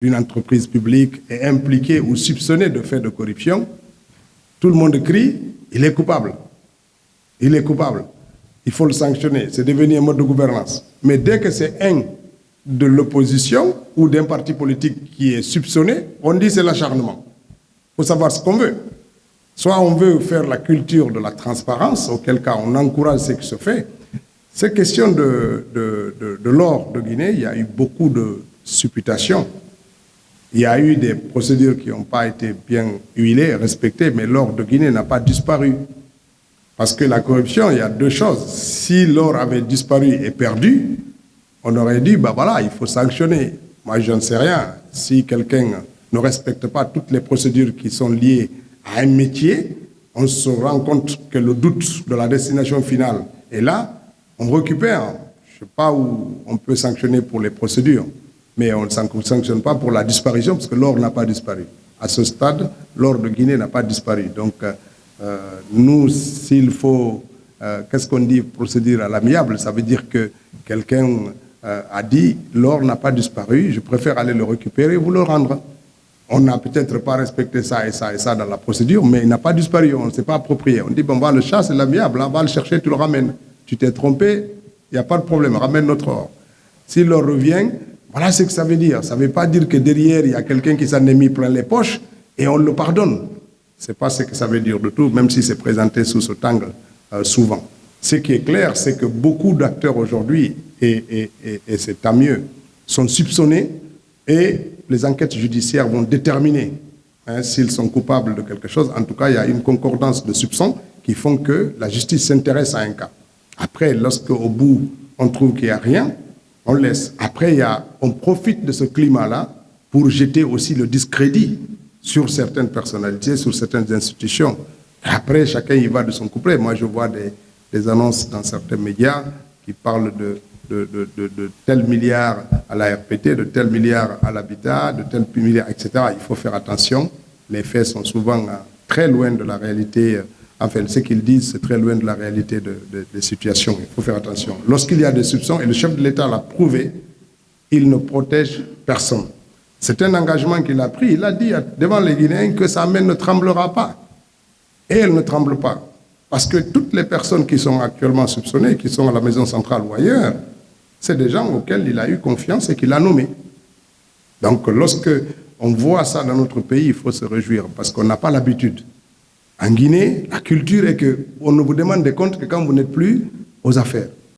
d'une entreprise publique est impliqué ou soupçonné de faits de corruption, tout le monde crie, il est coupable. Il est coupable. Il faut le sanctionner. C'est devenu un mode de gouvernance. Mais dès que c'est un de l'opposition ou d'un parti politique qui est soupçonné, on dit c'est l'acharnement. Il faut savoir ce qu'on veut. Soit on veut faire la culture de la transparence, auquel cas on encourage ce qui se fait. Cette question de l'or de Guinée, il y a eu beaucoup de supputations. Il y a eu des procédures qui n'ont pas été bien huilées, respectées, mais l'or de Guinée n'a pas disparu. Parce que la corruption, il y a deux choses. Si l'or avait disparu et perdu, on aurait dit, ben voilà, il faut sanctionner. Moi, je ne sais rien. Si quelqu'un ne respecte pas toutes les procédures qui sont liées à un métier, on se rend compte que le doute de la destination finale est là, on récupère. Je ne sais pas où on peut sanctionner pour les procédures, mais on ne sanctionne pas pour la disparition, parce que l'or n'a pas disparu. À ce stade, l'or de Guinée n'a pas disparu. Donc, nous, s'il faut, qu'est-ce qu'on dit, procédure à l'amiable, ça veut dire que quelqu'un a dit, l'or n'a pas disparu, je préfère aller le récupérer et vous le rendre. On n'a peut-être pas respecté ça et ça et ça dans la procédure, mais il n'a pas disparu, on ne s'est pas approprié. On dit, bon, on va le chasser, c'est l'amiable, on va le chercher, tu le ramènes. Tu t'es trompé, il n'y a pas de problème, ramène notre or. S'il leur revient, voilà ce que ça veut dire. Ça ne veut pas dire que derrière, il y a quelqu'un qui s'en est mis plein les poches et on le pardonne. Ce n'est pas ce que ça veut dire du tout, même si c'est présenté sous cet angle souvent. Ce qui est clair, c'est que beaucoup d'acteurs aujourd'hui, et c'est tant mieux, sont soupçonnés et les enquêtes judiciaires vont déterminer s'ils sont coupables de quelque chose. En tout cas, il y a une concordance de soupçons qui font que la justice s'intéresse à un cas. Après, lorsqu'au bout, on trouve qu'il n'y a rien, on laisse. Après, on profite de ce climat-là pour jeter aussi le discrédit sur certaines personnalités, sur certaines institutions. Après, chacun y va de son couplet. Moi, je vois des annonces dans certains médias qui parlent de tel milliard à la RPT, de tel milliard à l'habitat, de tel milliard, etc. Il faut faire attention. Les faits sont souvent très loin de la réalité. Enfin, ce qu'ils disent, c'est très loin de la réalité des situations. Il faut faire attention. Lorsqu'il y a des soupçons, et le chef de l'État l'a prouvé, il ne protège personne. C'est un engagement qu'il a pris. Il a dit devant les Guinéens que sa main ne tremblera pas. Et elle ne tremble pas. Parce que toutes les personnes qui sont actuellement soupçonnées, qui sont à la maison centrale ou ailleurs, c'est des gens auxquels il a eu confiance et qu'il a nommés. Donc, lorsque on voit ça dans notre pays, il faut se réjouir parce qu'on n'a pas l'habitude. En Guinée, la culture est qu'on ne vous demande des comptes que quand vous n'êtes plus aux affaires.